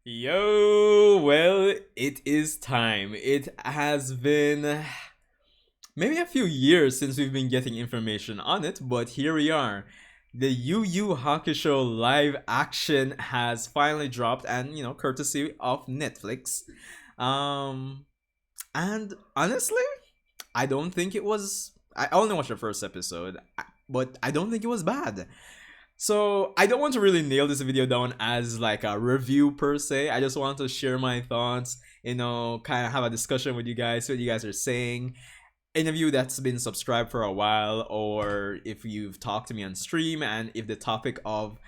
Yo, well, it is time. It has been maybe a few years since we've been getting information on it, but here we are. The Yu Yu Hakusho live action has finally dropped, and courtesy of Netflix. Um, and honestly, I don't think it was. I only watched the first episode, but I don't think it was bad. So I don't want to really nail this video down as like a review per se. I just want to share my thoughts, kind of have a discussion with you guys, see what you guys are saying. Any of you that's been subscribed for a while, or if you've talked to me on stream, and if the topic of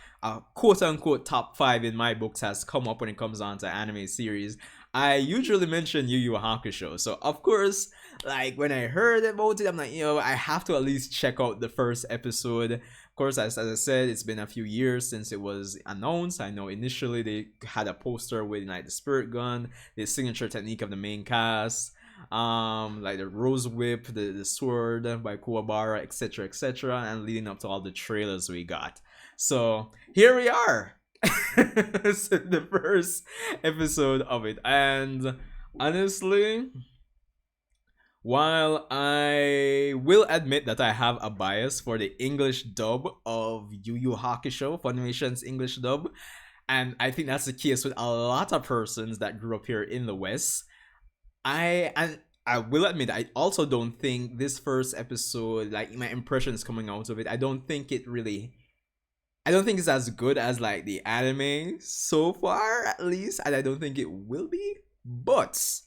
quote unquote top 5 in my books has come up when it comes on to anime series, I usually mention Yu Yu Hakusho. So of course, like when I heard about it, I'm like, I have to at least check out the first episode. Of course, as I said, it's been a few years since it was announced. I know initially they had a poster with like the spirit gun, the signature technique of the main cast, like the rose whip, the sword by Kuwabara, etc., and leading up to all the trailers we got. So here we are. So the first episode of it, and honestly, while I will admit that I have a bias for the English dub of Yu Yu Hakusho, Funimation's English dub, and I think that's the case with a lot of persons that grew up here in the West, I will admit I also don't think this first episode, like my impressions coming out of it, I don't think it's as good as like the anime so far, at least, and I don't think it will be. But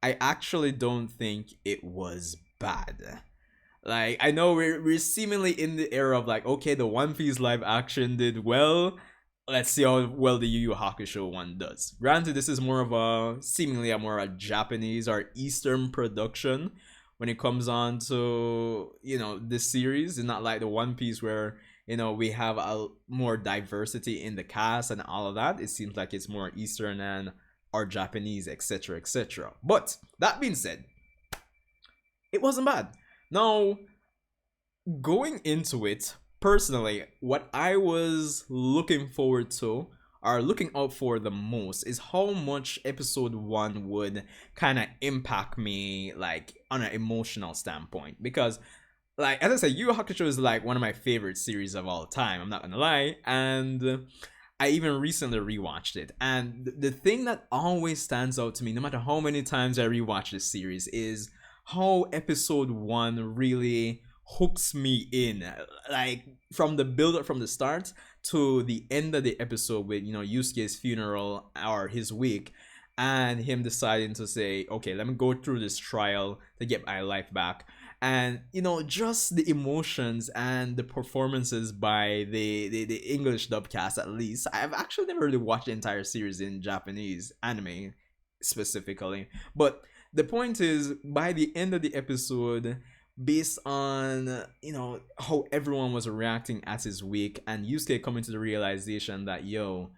I actually don't think it was bad. Like I know we're seemingly in the era of like, okay, the One Piece live action did well. Let's see how well the Yu Yu Hakusho one does. Granted, this is more of a seemingly a more a Japanese or Eastern production when it comes on to this series. It's not like the One Piece where we have a more diversity in the cast and all of that. It seems like it's more Eastern and or Japanese, etc. But that being said, it wasn't bad. Now, going into it, personally, what I was looking forward to or looking out for the most is how much episode 1 would kind of impact me, like on an emotional standpoint, because like as I said, Yu Yu Hakusho is like one of my favorite series of all time, I'm not gonna lie, and I even recently rewatched it, and the thing that always stands out to me no matter how many times I rewatch this series is how episode 1 really hooks me in, like from the build up from the start to the end of the episode with Yusuke's funeral or his wake, and him deciding to say, okay, let me go through this trial to get my life back. And just the emotions and the performances by the English dub cast. At least I've actually never really watched the entire series in Japanese anime specifically, but the point is, by the end of the episode, based on how everyone was reacting at his wake, and Yusuke coming to the realization that, yo,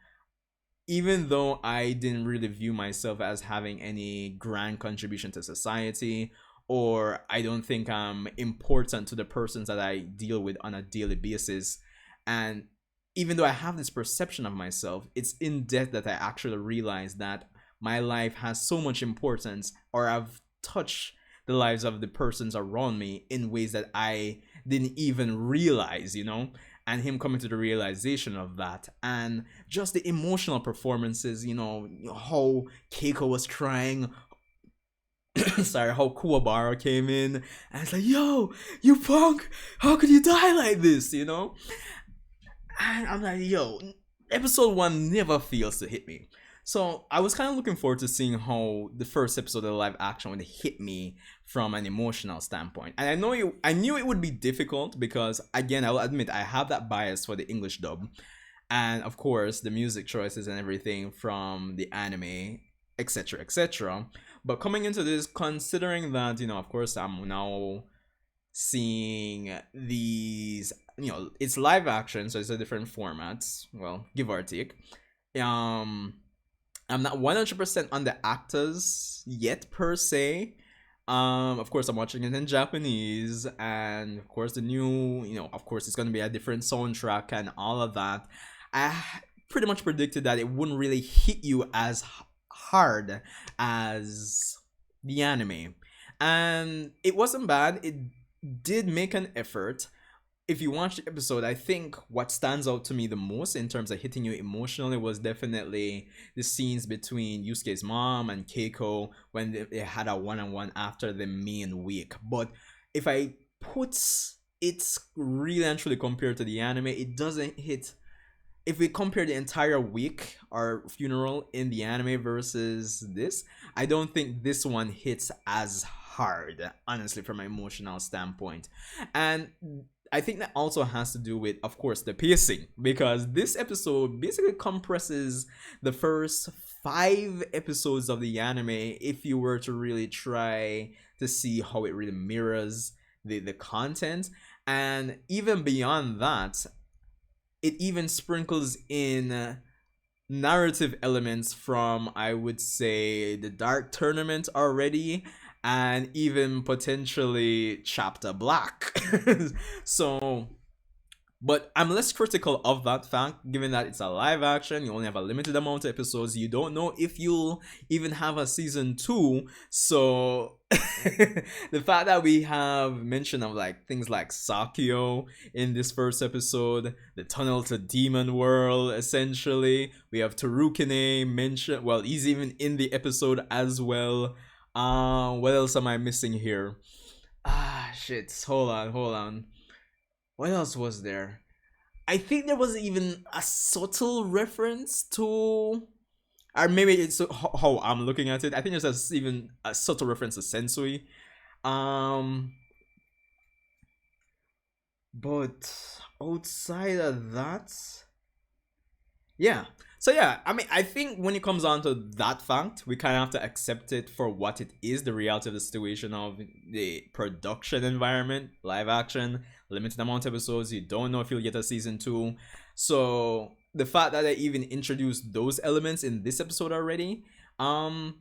even though I didn't really view myself as having any grand contribution to society, or I don't think I'm important to the persons that I deal with on a daily basis, and even though I have this perception of myself, it's in death that I actually realize that my life has so much importance, or I've touched the lives of the persons around me in ways that I didn't even realize, and him coming to the realization of that, and just the emotional performances, how Keiko was crying, sorry, how Kuwabara came in, and it's like, yo, you punk, how could you die like this, and I'm like, yo, episode 1 never fails to hit me. So I was kind of looking forward to seeing how the first episode of the live action would hit me from an emotional standpoint. And I knew it would be difficult because, again, I will admit I have that bias for the English dub, and of course the music choices and everything from the anime, etc. But coming into this, considering that of course I'm now seeing these, it's live action, so it's a different format. Well, give or take. I'm not 100% on the actors yet per se. Of course, I'm watching it in Japanese, and of course, the new, of course, it's gonna be a different soundtrack and all of that. I pretty much predicted that it wouldn't really hit you as hard as the anime. And it wasn't bad. It did make an effort. If you watch the episode, I think what stands out to me the most in terms of hitting you emotionally was definitely the scenes between Yusuke's mom and Keiko when they had a one-on-one after the main week. But if I put it really and truly compared to the anime, it doesn't hit. If we compare the entire week or funeral in the anime versus this, I don't think this one hits as hard, honestly, from an emotional standpoint. And I think that also has to do with, of course, the pacing, because this episode basically compresses the first 5 episodes of the anime if you were to really try to see how it really mirrors the content. And even beyond that, it even sprinkles in narrative elements from, I would say, the Dark Tournament already, and even potentially Chapter Black. So, but I'm less critical of that fact, given that it's a live action, you only have a limited amount of episodes, you don't know if you'll even have a season 2. So the fact that we have mention of like things like Sakio in this first episode, the tunnel to Demon World, essentially, we have Tarukine mentioned, well, he's even in the episode as well. What else am I missing here? Shit, hold on. What else was there? I think there was even a subtle reference to, or maybe it's how I'm looking at it. I think there's even a subtle reference to Sensui. Um, but outside of that, yeah. So yeah, I mean, I think when it comes on to that fact, we kind of have to accept it for what it is, the reality of the situation of the production environment, live action, limited amount of episodes, you don't know if you'll get a season 2. So the fact that they even introduced those elements in this episode already, I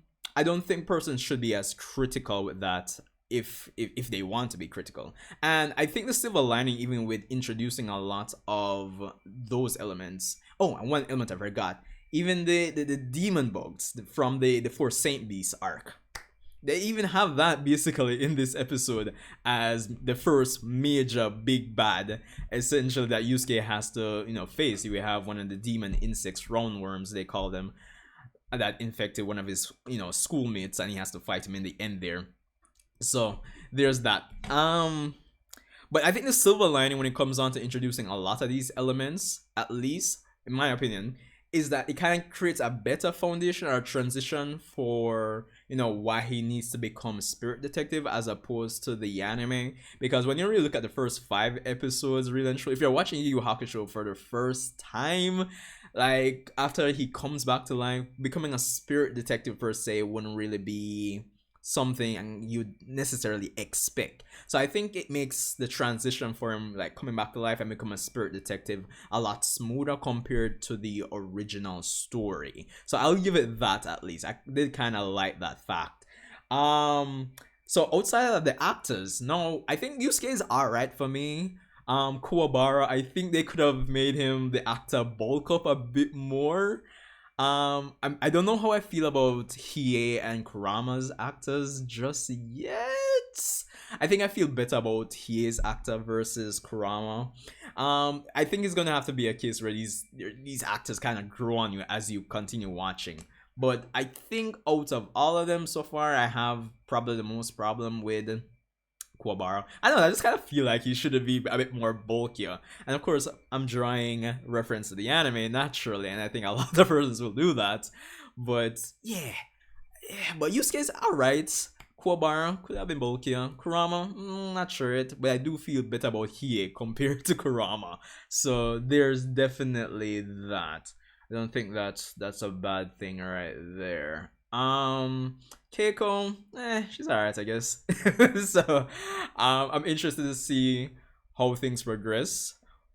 don't think persons should be as critical with that if they want to be critical. And I think the silver lining, even with introducing a lot of those elements. Oh, and one element I forgot. Even the demon bugs from the Four Saint Beasts arc. They even have that basically in this episode as the first major big bad, essentially, that Yusuke has to, face. We have one of the demon insects, roundworms they call them, that infected one of his, schoolmates, and he has to fight him in the end there. So there's that. But I think the silver lining when it comes on to introducing a lot of these elements, at least in my opinion, is that it kind of creates a better foundation or a transition for, why he needs to become a spirit detective as opposed to the anime. Because when you really look at the first 5 episodes, really and truly, if you're watching Yu Yu Hakusho for the first time, like after he comes back to life, becoming a spirit detective per se wouldn't really be something you'd necessarily expect. So I think it makes the transition for him, like coming back to life and become a spirit detective, a lot smoother compared to the original story. So I'll give it that. At least I did kind of like that fact. So outside of the actors, no, I think Yusuke is alright for me. Kuwabara, I think they could have made him, the actor, bulk up a bit more. I don't know how I feel about Hiei and Kurama's actors just yet. I think I feel better about Hiei's actor versus Kurama. I think it's gonna have to be a case where these actors kind of grow on you as you continue watching. But I think out of all of them so far, I have probably the most problem with Kuwabara. I don't know, I just kind of feel like he should be a bit more bulkier. And of course, I'm drawing reference to the anime naturally, and I think a lot of persons will do that. But yeah, but Yusuke's alright. Kuwabara could have been bulkier. Kurama, not sure it, but I do feel better about Hiei compared to Kurama. So there's definitely that. I don't think that's a bad thing right there. Keiko, she's alright, I guess. So, I'm interested to see how things progress.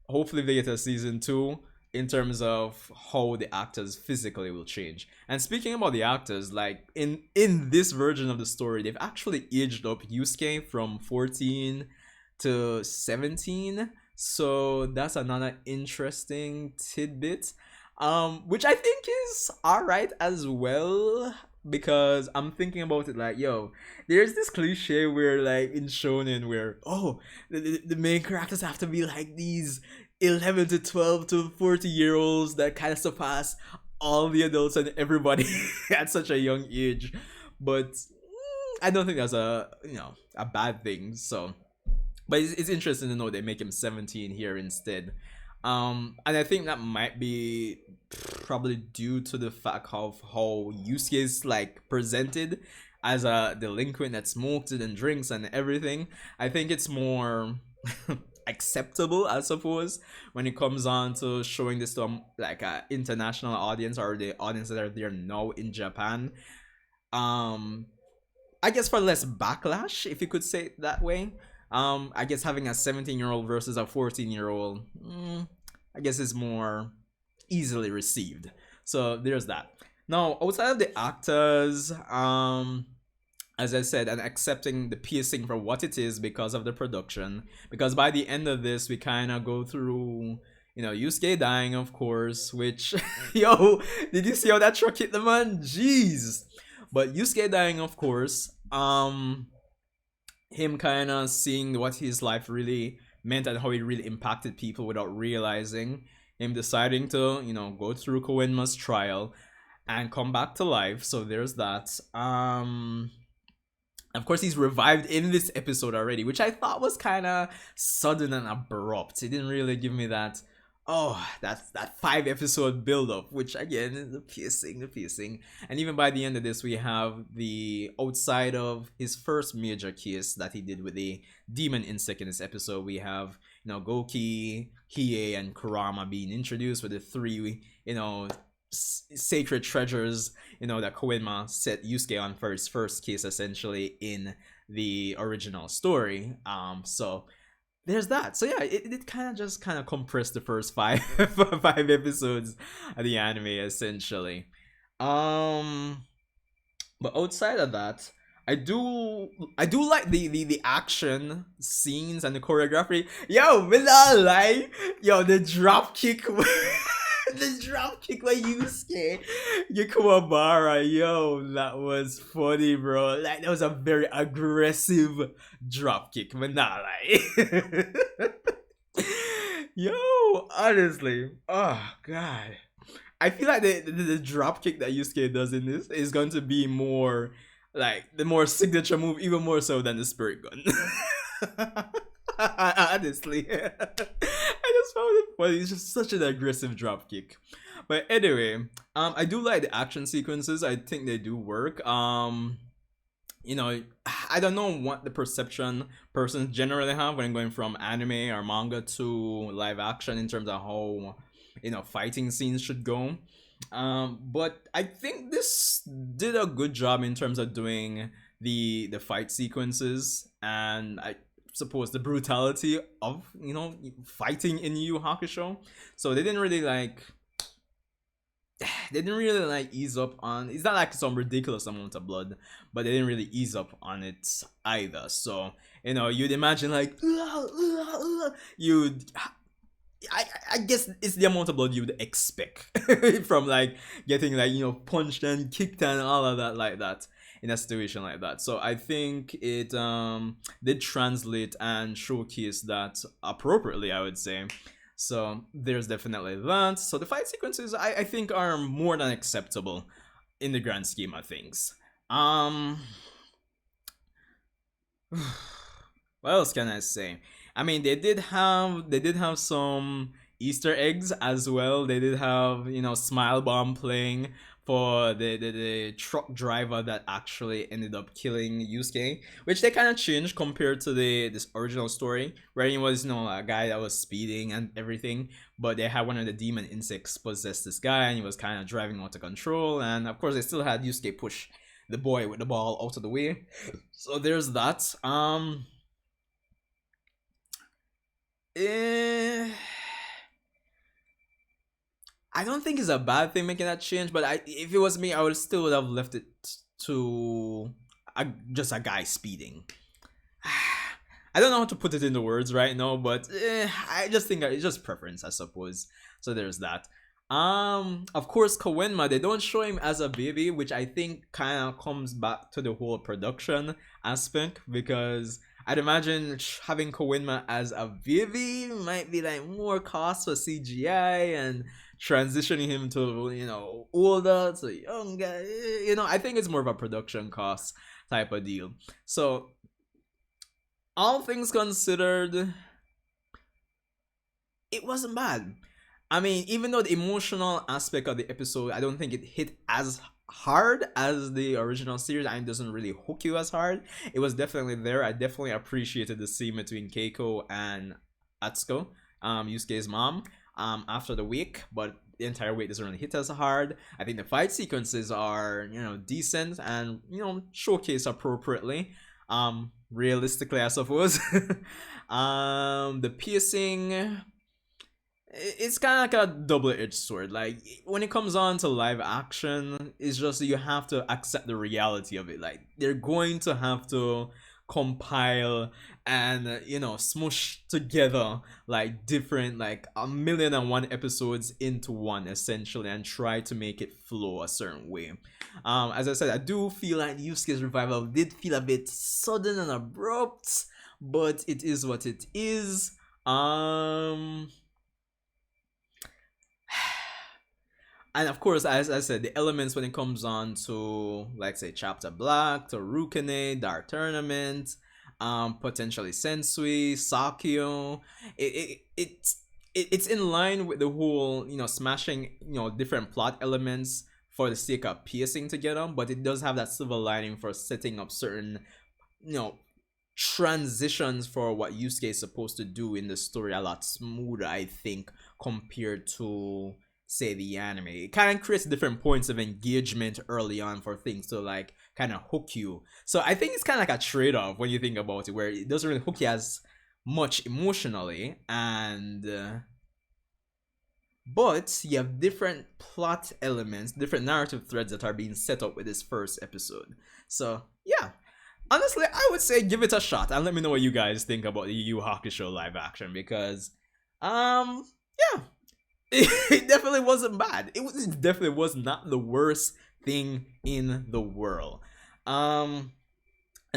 Hopefully, they get a season 2 in terms of how the actors physically will change. And speaking about the actors, like in this version of the story, they've actually aged up Yusuke from 14 to 17. So that's another interesting tidbit. Which I think is alright as well. Because I'm thinking about it like, yo, there's this cliche where like in shonen where the main characters have to be like these 11 to 12 to 40 year olds that kind of surpass all the adults and everybody at such a young age. But I don't think that's a bad thing. So, but it's interesting to know they make him 17 here instead. And I think that might be probably due to the fact of how Yusuke is like presented as a delinquent that smokes it and drinks and everything. I think it's more acceptable, I suppose, when it comes on to showing this to like a international audience or the audience that are there now in Japan. I guess for less backlash, if you could say it that way. I guess having a 17-year-old versus a 14-year-old, I guess is more easily received. So there's that. Now, outside of the actors, as I said, and accepting the pacing for what it is because of the production, because by the end of this, we kind of go through, Yusuke dying, of course, which, yo, did you see how that truck hit the man? Jeez. But Yusuke dying, of course, him kind of seeing what his life really meant and how it really impacted people without realizing, him deciding to, go through Koenma's trial and come back to life. So there's that. Of course, he's revived in this episode already, which I thought was kind of sudden and abrupt. It didn't really give me that, that 5 episode build up, which again is the pacing. And even by the end of this, we have the outside of his first major case that he did with the demon insect in this episode, we have, Goki, Hiei, and Kurama being introduced with the 3, sacred treasures, that Koenma set Yusuke on for his first case, essentially, in the original story. So there's that. So yeah, it kind of compressed the first 5 episodes of the anime, essentially. But outside of that, I do like the action scenes and the choreography. Yo, will not lie. Yo, the drop kick the drop kick by Yusuke Yakuwabara, yo, that was funny, bro. Like, that was a very aggressive drop kick, but not like. Yo, honestly, oh god, I feel like the drop kick that Yusuke does in this is going to be more like the more signature move, even more so than the spirit gun. Honestly, I just found it funny. It's just such an aggressive drop kick. But anyway, I do like the action sequences. I think they do work. I don't know what the perception persons generally have when going from anime or manga to live action in terms of how fighting scenes should go. But I think this did a good job in terms of doing the fight sequences, and I suppose the brutality of fighting in Yu Yu Hakusho. So they didn't really ease up on, it's not like some ridiculous amount of blood, but they didn't really ease up on it either. So you'd imagine like you'd I guess it's the amount of blood you would expect from like getting like punched and kicked and all of that like that in a situation like that. So I think it did translate and showcase that appropriately, I would say. So there's definitely that. So the fight sequences I think are more than acceptable in the grand scheme of things. What else can I say? I mean, they did have some Easter eggs as well. They did have Smile Bomb playing for the truck driver that actually ended up killing Yusuke, which they kind of changed compared to this original story where he was a guy that was speeding and everything, but they had one of the demon insects possess this guy and he was kind of driving out of control, and of course they still had Yusuke push the boy with the ball out of the way. So there's that. I don't think it's a bad thing making that change, but if it was me, I would have left it to just a guy speeding. I don't know how to put it into words right now, but I just think it's just preference, I suppose. So there's that. Of course, Koenma, they don't show him as a baby, which I think kind of comes back to the whole production aspect, because I'd imagine having Koenma as a baby might be like more cost for CGI and transitioning him to, older to younger. I think it's more of a production cost type of deal. So, all things considered, it wasn't bad. I mean, even though the emotional aspect of the episode, I don't think it hit as hard as the original series, and it doesn't really hook you as hard. It was definitely there. I definitely appreciated the scene between Keiko and Atsuko, Yusuke's mom, after the wake, but the entire wake doesn't really hit as hard. I think the fight sequences are, decent and, showcased appropriately. Realistically, I suppose. The piercing, it's kind of like a double-edged sword. Like, when it comes on to live action, it's just you have to accept the reality of it. Like, they're going to have to compile and smush together like different, like 1,000,001 episodes into one, essentially, and try to make it flow a certain way. As I said, I do feel like Yusuke's revival did feel a bit sudden and abrupt, but it is what it is. And of course, as I said, the elements when it comes on to, like, say, Chapter Black, to Rukene, Dark Tournament, potentially Sensui, Sakyo, it's in line with the whole, smashing, different plot elements for the sake of piecing together, but it does have that silver lining for setting up certain, transitions for what Yusuke is supposed to do in the story a lot smoother, I think, compared to, say, the anime. It kind of creates different points of engagement early on for things to, like, kind of hook you. So I think it's kind of like a trade-off when you think about it, where it doesn't really hook you as much emotionally, and but you have different plot elements, different narrative threads that are being set up with this first episode. So yeah, honestly, I would say give it a shot and let me know what you guys think about the Yu Yu Hakusho live action, because yeah, it definitely wasn't bad. It definitely was not the worst thing in the world. And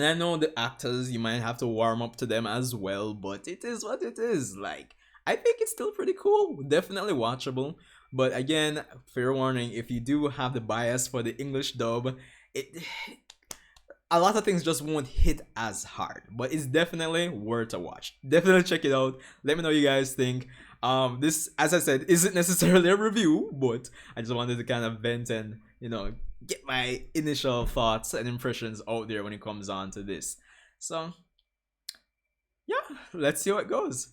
I know the actors, you might have to warm up to them as well, but it is what it is. Like, I think it's still pretty cool, definitely watchable. But again, fair warning, if you do have the bias for the English dub, a lot of things just won't hit as hard, but it's definitely worth a watch. Definitely check it out. Let me know what you guys think. This, as I said, isn't necessarily a review, but I just wanted to kind of vent and, get my initial thoughts and impressions out there when it comes on to this. So, yeah, let's see how it goes.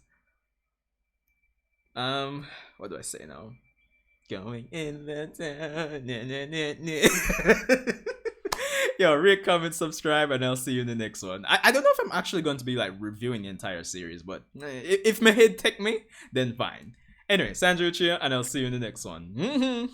What do I say now? Going in the town. Yo, rate, comment, subscribe, and I'll see you in the next one. I don't know if I'm actually going to be like reviewing the entire series, but if my head take me, then fine. Anyway, Sanjay Uchiha, and I'll see you in the next one.